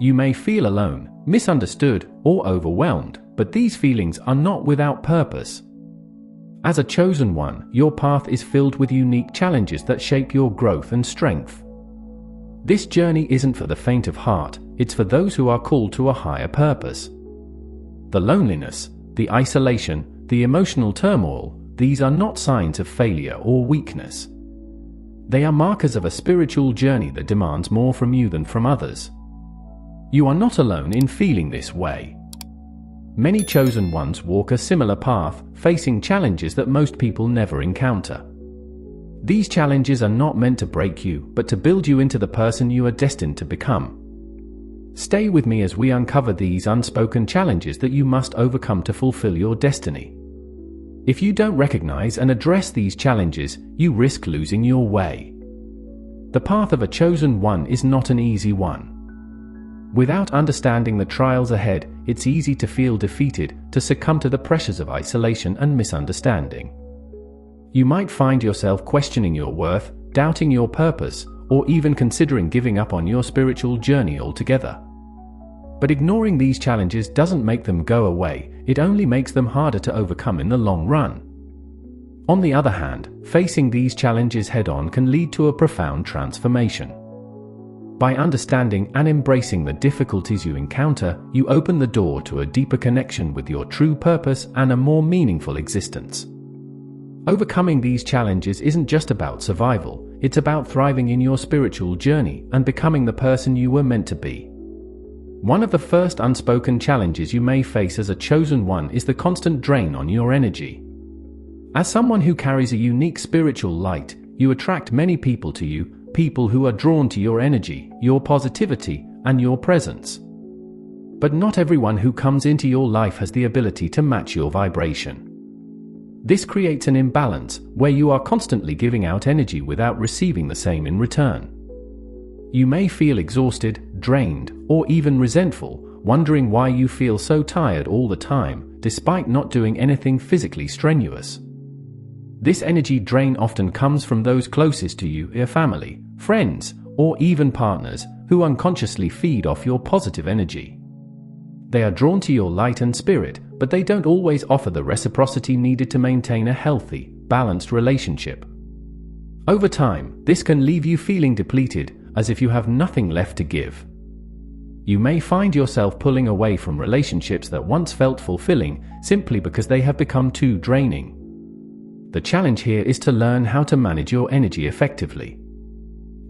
You may feel alone, misunderstood, or overwhelmed, but these feelings are not without purpose. As a chosen one, your path is filled with unique challenges that shape your growth and strength. This journey isn't for the faint of heart, it's for those who are called to a higher purpose. The loneliness, the isolation, the emotional turmoil, these are not signs of failure or weakness. They are markers of a spiritual journey that demands more from you than from others. You are not alone in feeling this way. Many chosen ones walk a similar path, facing challenges that most people never encounter. These challenges are not meant to break you, but to build you into the person you are destined to become. Stay with me as we uncover these unspoken challenges that you must overcome to fulfill your destiny. If you don't recognize and address these challenges, you risk losing your way. The path of a chosen one is not an easy one. Without understanding the trials ahead, it's easy to feel defeated, to succumb to the pressures of isolation and misunderstanding. You might find yourself questioning your worth, doubting your purpose, or even considering giving up on your spiritual journey altogether. But ignoring these challenges doesn't make them go away, it only makes them harder to overcome in the long run. On the other hand, facing these challenges head-on can lead to a profound transformation. By understanding and embracing the difficulties you encounter, you open the door to a deeper connection with your true purpose and a more meaningful existence. Overcoming these challenges isn't just about survival, it's about thriving in your spiritual journey and becoming the person you were meant to be. One of the first unspoken challenges you may face as a chosen one is the constant drain on your energy. As someone who carries a unique spiritual light, you attract many people to you, people who are drawn to your energy, your positivity, and your presence. But not everyone who comes into your life has the ability to match your vibration. This creates an imbalance, where you are constantly giving out energy without receiving the same in return. You may feel exhausted, drained, or even resentful, wondering why you feel so tired all the time, despite not doing anything physically strenuous. This energy drain often comes from those closest to you, your family, friends, or even partners, who unconsciously feed off your positive energy. They are drawn to your light and spirit, but they don't always offer the reciprocity needed to maintain a healthy, balanced relationship. Over time, this can leave you feeling depleted, as if you have nothing left to give. You may find yourself pulling away from relationships that once felt fulfilling, simply because they have become too draining. The challenge here is to learn how to manage your energy effectively.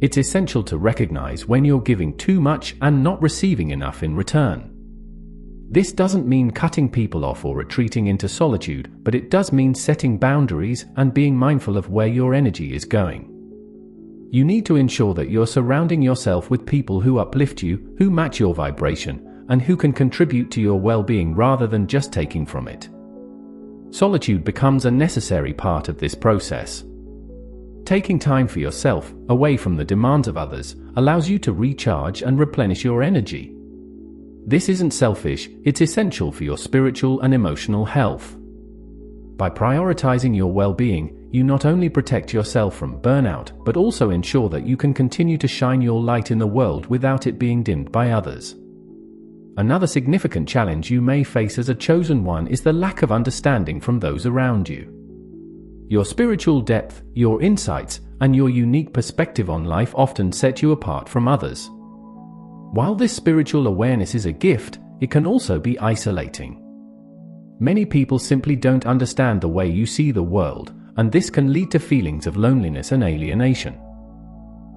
It's essential to recognize when you're giving too much and not receiving enough in return. This doesn't mean cutting people off or retreating into solitude, but it does mean setting boundaries and being mindful of where your energy is going. You need to ensure that you're surrounding yourself with people who uplift you, who match your vibration, and who can contribute to your well-being rather than just taking from it. Solitude becomes a necessary part of this process. Taking time for yourself, away from the demands of others, allows you to recharge and replenish your energy. This isn't selfish, it's essential for your spiritual and emotional health. By prioritizing your well-being, you not only protect yourself from burnout, but also ensure that you can continue to shine your light in the world without it being dimmed by others. Another significant challenge you may face as a chosen one is the lack of understanding from those around you. Your spiritual depth, your insights, and your unique perspective on life often set you apart from others. While this spiritual awareness is a gift, it can also be isolating. Many people simply don't understand the way you see the world, and this can lead to feelings of loneliness and alienation.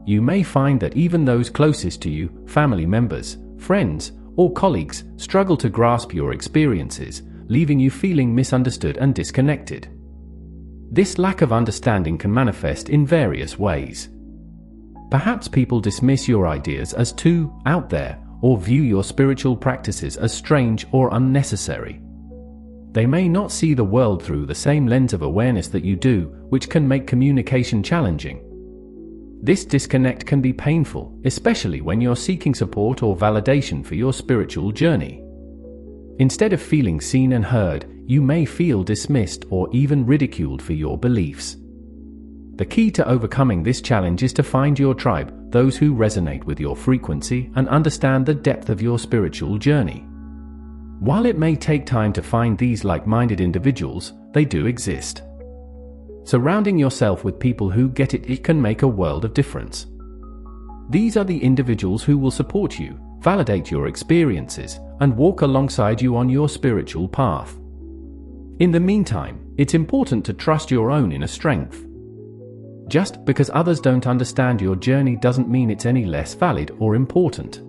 You may find that even those closest to you, family members, friends, or colleagues, struggle to grasp your experiences, leaving you feeling misunderstood and disconnected. This lack of understanding can manifest in various ways. Perhaps people dismiss your ideas as too out there, or view your spiritual practices as strange or unnecessary. They may not see the world through the same lens of awareness that you do, which can make communication challenging. This disconnect can be painful, especially when you're seeking support or validation for your spiritual journey. Instead of feeling seen and heard, you may feel dismissed or even ridiculed for your beliefs. The key to overcoming this challenge is to find your tribe, those who resonate with your frequency and understand the depth of your spiritual journey. While it may take time to find these like-minded individuals, they do exist. Surrounding yourself with people who get it can make a world of difference. These are the individuals who will support you, validate your experiences, and walk alongside you on your spiritual path. In the meantime, it's important to trust your own inner strength. Just because others don't understand your journey doesn't mean it's any less valid or important.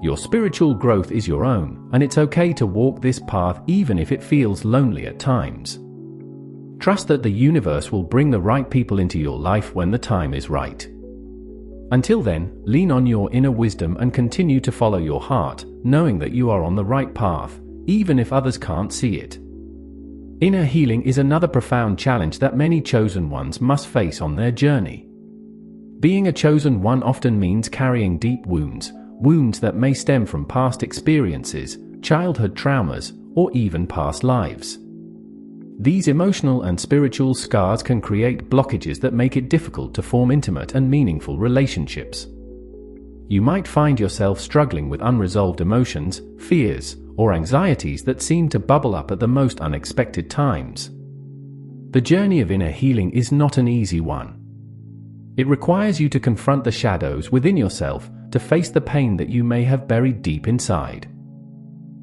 Your spiritual growth is your own, and it's okay to walk this path even if it feels lonely at times. Trust that the universe will bring the right people into your life when the time is right. Until then, lean on your inner wisdom and continue to follow your heart, knowing that you are on the right path, even if others can't see it. Inner healing is another profound challenge that many chosen ones must face on their journey. Being a chosen one often means carrying deep wounds that may stem from past experiences, childhood traumas, or even past lives. These emotional and spiritual scars can create blockages that make it difficult to form intimate and meaningful relationships. You might find yourself struggling with unresolved emotions, fears, or anxieties that seem to bubble up at the most unexpected times. The journey of inner healing is not an easy one. It requires you to confront the shadows within yourself, to face the pain that you may have buried deep inside.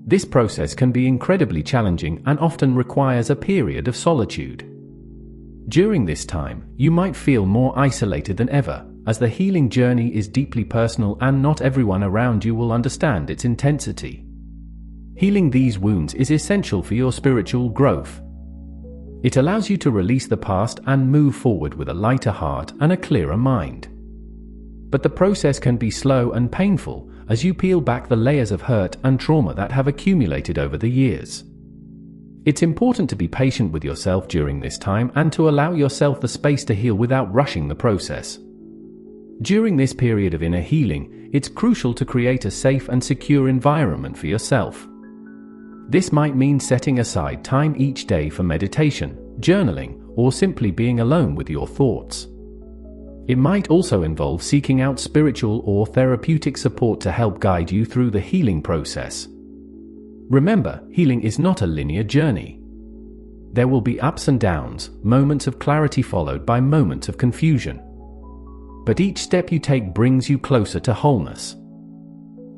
This process can be incredibly challenging and often requires a period of solitude. During this time, you might feel more isolated than ever, as the healing journey is deeply personal and not everyone around you will understand its intensity. Healing these wounds is essential for your spiritual growth. It allows you to release the past and move forward with a lighter heart and a clearer mind. But the process can be slow and painful, as you peel back the layers of hurt and trauma that have accumulated over the years. It's important to be patient with yourself during this time and to allow yourself the space to heal without rushing the process. During this period of inner healing, it's crucial to create a safe and secure environment for yourself. This might mean setting aside time each day for meditation, journaling, or simply being alone with your thoughts. It might also involve seeking out spiritual or therapeutic support to help guide you through the healing process. Remember, healing is not a linear journey. There will be ups and downs, moments of clarity followed by moments of confusion. But each step you take brings you closer to wholeness.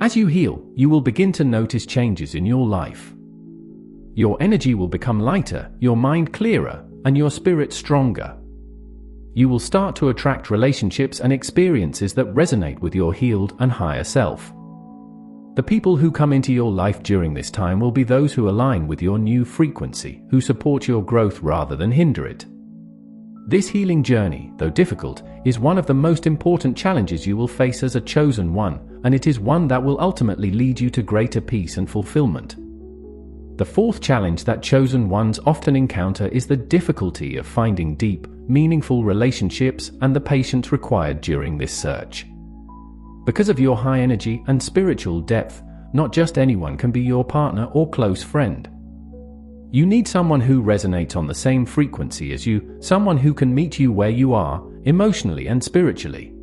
As you heal, you will begin to notice changes in your life. Your energy will become lighter, your mind clearer, and your spirit stronger. You will start to attract relationships and experiences that resonate with your healed and higher self. The people who come into your life during this time will be those who align with your new frequency, who support your growth rather than hinder it. This healing journey, though difficult, is one of the most important challenges you will face as a chosen one, and it is one that will ultimately lead you to greater peace and fulfillment. The fourth challenge that chosen ones often encounter is the difficulty of finding deep, meaningful relationships and the patience required during this search. Because of your high energy and spiritual depth, not just anyone can be your partner or close friend. You need someone who resonates on the same frequency as you, someone who can meet you where you are, emotionally and spiritually.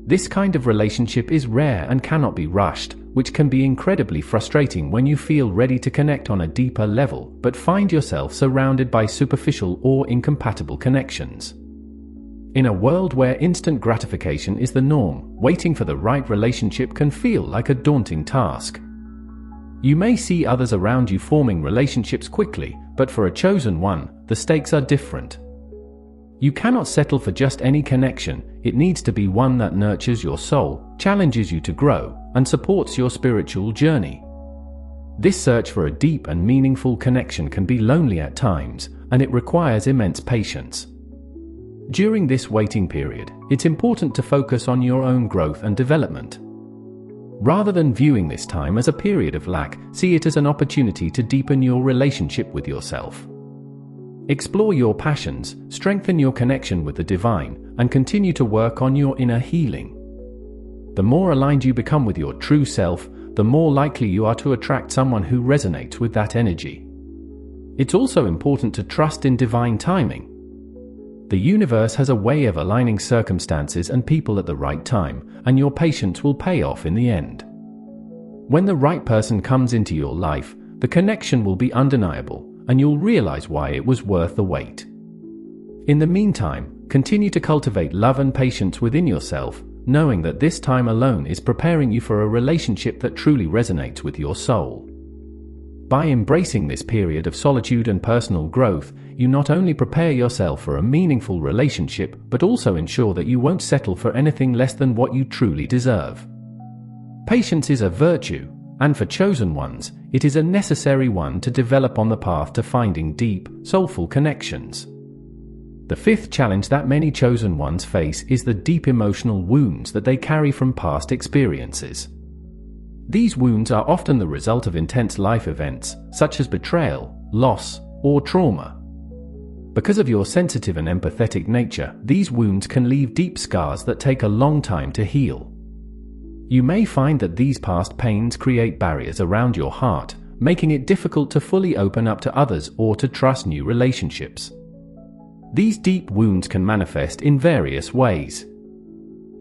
This kind of relationship is rare and cannot be rushed, which can be incredibly frustrating when you feel ready to connect on a deeper level, but find yourself surrounded by superficial or incompatible connections. In a world where instant gratification is the norm, waiting for the right relationship can feel like a daunting task. You may see others around you forming relationships quickly, but for a chosen one, the stakes are different. You cannot settle for just any connection. It needs to be one that nurtures your soul, challenges you to grow, and supports your spiritual journey. This search for a deep and meaningful connection can be lonely at times, and it requires immense patience. During this waiting period, it's important to focus on your own growth and development. Rather than viewing this time as a period of lack, see it as an opportunity to deepen your relationship with yourself. Explore your passions, strengthen your connection with the divine, and continue to work on your inner healing. The more aligned you become with your true self, the more likely you are to attract someone who resonates with that energy. It's also important to trust in divine timing. The universe has a way of aligning circumstances and people at the right time, and your patience will pay off in the end. When the right person comes into your life, the connection will be undeniable, and you'll realize why it was worth the wait. In the meantime, continue to cultivate love and patience within yourself, knowing that this time alone is preparing you for a relationship that truly resonates with your soul. By embracing this period of solitude and personal growth, you not only prepare yourself for a meaningful relationship, but also ensure that you won't settle for anything less than what you truly deserve. Patience is a virtue, and for chosen ones, it is a necessary one to develop on the path to finding deep, soulful connections. The fifth challenge that many chosen ones face is the deep emotional wounds that they carry from past experiences. These wounds are often the result of intense life events, such as betrayal, loss, or trauma. Because of your sensitive and empathetic nature, these wounds can leave deep scars that take a long time to heal. You may find that these past pains create barriers around your heart, making it difficult to fully open up to others or to trust new relationships. These deep wounds can manifest in various ways.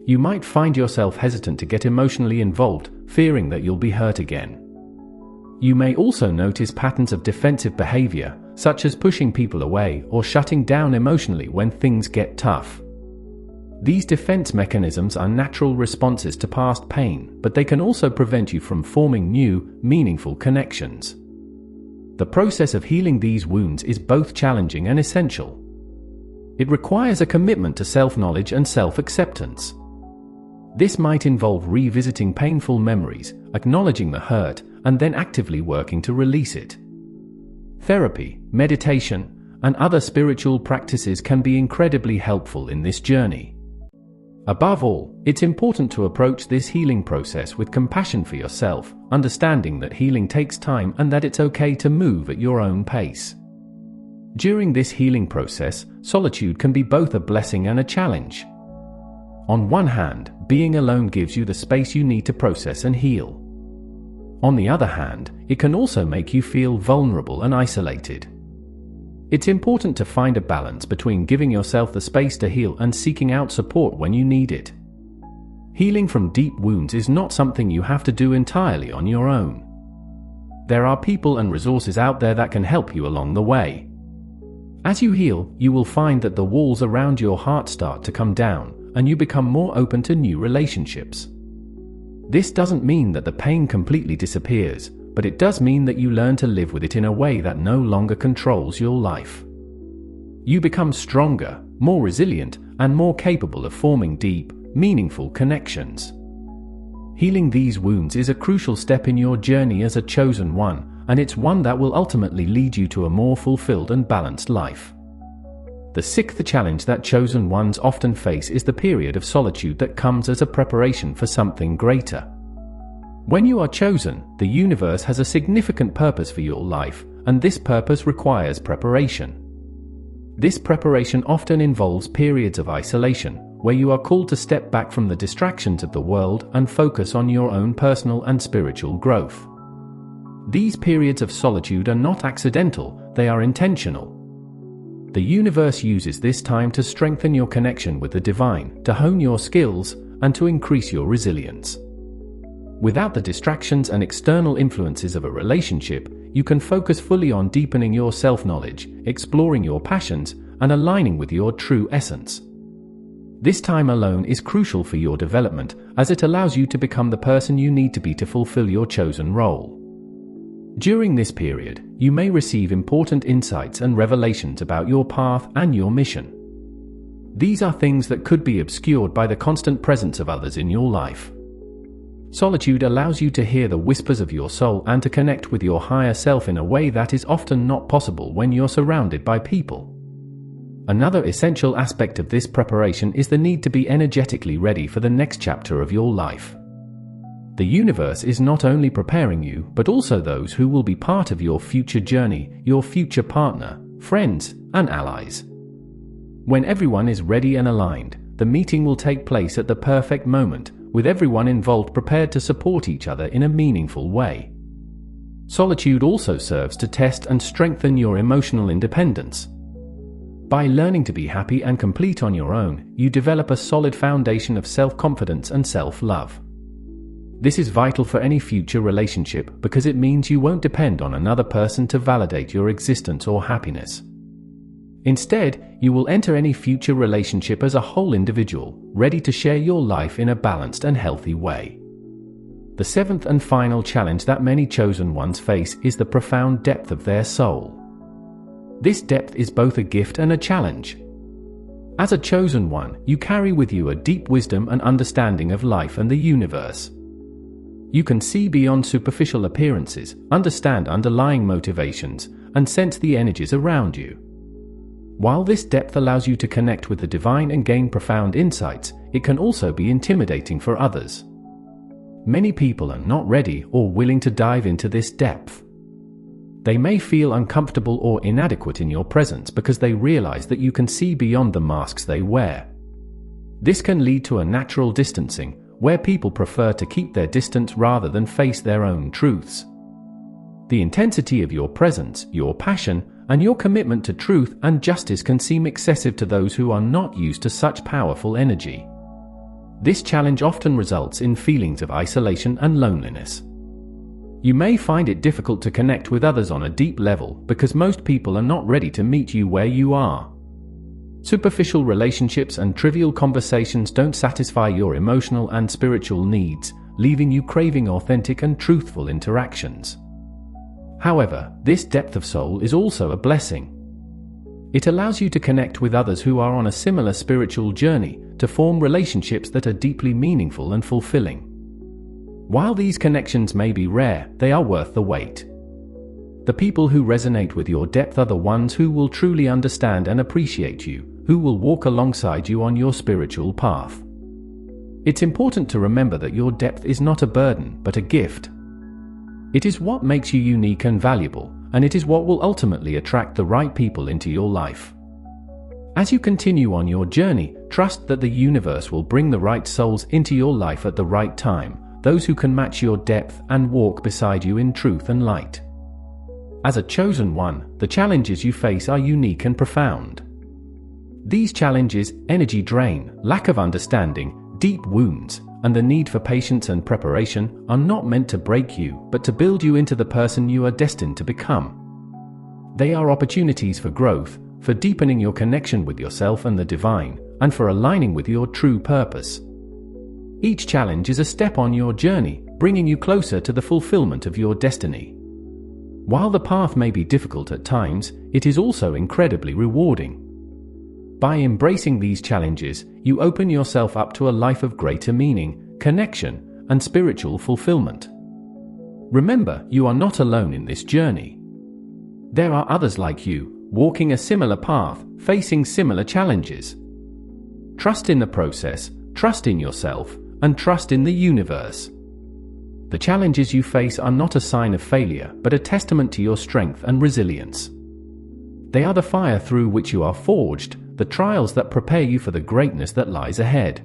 You might find yourself hesitant to get emotionally involved, fearing that you'll be hurt again. You may also notice patterns of defensive behavior, such as pushing people away or shutting down emotionally when things get tough. These defense mechanisms are natural responses to past pain, but they can also prevent you from forming new, meaningful connections. The process of healing these wounds is both challenging and essential. It requires a commitment to self-knowledge and self-acceptance. This might involve revisiting painful memories, acknowledging the hurt, and then actively working to release it. Therapy, meditation, and other spiritual practices can be incredibly helpful in this journey. Above all, it's important to approach this healing process with compassion for yourself, understanding that healing takes time and that it's okay to move at your own pace. During this healing process, solitude can be both a blessing and a challenge. On one hand, being alone gives you the space you need to process and heal. On the other hand, it can also make you feel vulnerable and isolated. It's important to find a balance between giving yourself the space to heal and seeking out support when you need it. Healing from deep wounds is not something you have to do entirely on your own. There are people and resources out there that can help you along the way. As you heal, you will find that the walls around your heart start to come down, and you become more open to new relationships. This doesn't mean that the pain completely disappears, but it does mean that you learn to live with it in a way that no longer controls your life. You become stronger, more resilient, and more capable of forming deep, meaningful connections. Healing these wounds is a crucial step in your journey as a chosen one, and it's one that will ultimately lead you to a more fulfilled and balanced life. The sixth challenge that chosen ones often face is the period of solitude that comes as a preparation for something greater. When you are chosen, the universe has a significant purpose for your life, and this purpose requires preparation. This preparation often involves periods of isolation, where you are called to step back from the distractions of the world and focus on your own personal and spiritual growth. These periods of solitude are not accidental, they are intentional. The universe uses this time to strengthen your connection with the divine, to hone your skills, and to increase your resilience. Without the distractions and external influences of a relationship, you can focus fully on deepening your self-knowledge, exploring your passions, and aligning with your true essence. This time alone is crucial for your development, as it allows you to become the person you need to be to fulfill your chosen role. During this period, you may receive important insights and revelations about your path and your mission. These are things that could be obscured by the constant presence of others in your life. Solitude allows you to hear the whispers of your soul and to connect with your higher self in a way that is often not possible when you're surrounded by people. Another essential aspect of this preparation is the need to be energetically ready for the next chapter of your life. The universe is not only preparing you, but also those who will be part of your future journey, your future partner, friends, and allies. When everyone is ready and aligned, the meeting will take place at the perfect moment, with everyone involved prepared to support each other in a meaningful way. Solitude also serves to test and strengthen your emotional independence. By learning to be happy and complete on your own, you develop a solid foundation of self-confidence and self-love. This is vital for any future relationship because it means you won't depend on another person to validate your existence or happiness. Instead, you will enter any future relationship as a whole individual, ready to share your life in a balanced and healthy way. The seventh and final challenge that many chosen ones face is the profound depth of their soul. This depth is both a gift and a challenge. As a chosen one, you carry with you a deep wisdom and understanding of life and the universe. You can see beyond superficial appearances, understand underlying motivations, and sense the energies around you. While this depth allows you to connect with the divine and gain profound insights, it can also be intimidating for others. Many people are not ready or willing to dive into this depth. They may feel uncomfortable or inadequate in your presence because they realize that you can see beyond the masks they wear. This can lead to a natural distancing, where people prefer to keep their distance rather than face their own truths. The intensity of your presence, your passion, and your commitment to truth and justice can seem excessive to those who are not used to such powerful energy. This challenge often results in feelings of isolation and loneliness. You may find it difficult to connect with others on a deep level because most people are not ready to meet you where you are. Superficial relationships and trivial conversations don't satisfy your emotional and spiritual needs, leaving you craving authentic and truthful interactions. However, this depth of soul is also a blessing. It allows you to connect with others who are on a similar spiritual journey, to form relationships that are deeply meaningful and fulfilling. While these connections may be rare, they are worth the wait. The people who resonate with your depth are the ones who will truly understand and appreciate you, who will walk alongside you on your spiritual path. It's important to remember that your depth is not a burden, but a gift. It is what makes you unique and valuable, and it is what will ultimately attract the right people into your life. As you continue on your journey, trust that the universe will bring the right souls into your life at the right time, those who can match your depth and walk beside you in truth and light. As a chosen one, the challenges you face are unique and profound. These challenges, energy drain, lack of understanding, deep wounds, and the need for patience and preparation, are not meant to break you, but to build you into the person you are destined to become. They are opportunities for growth, for deepening your connection with yourself and the divine, and for aligning with your true purpose. Each challenge is a step on your journey, bringing you closer to the fulfillment of your destiny. While the path may be difficult at times, it is also incredibly rewarding. By embracing these challenges, you open yourself up to a life of greater meaning, connection, and spiritual fulfillment. Remember, you are not alone in this journey. There are others like you, walking a similar path, facing similar challenges. Trust in the process, trust in yourself, and trust in the universe. The challenges you face are not a sign of failure, but a testament to your strength and resilience. They are the fire through which you are forged, the trials that prepare you for the greatness that lies ahead.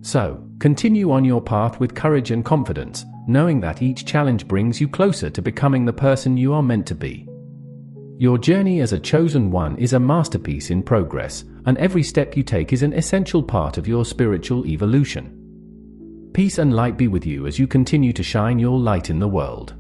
So, continue on your path with courage and confidence, knowing that each challenge brings you closer to becoming the person you are meant to be. Your journey as a chosen one is a masterpiece in progress, and every step you take is an essential part of your spiritual evolution. Peace and light be with you as you continue to shine your light in the world.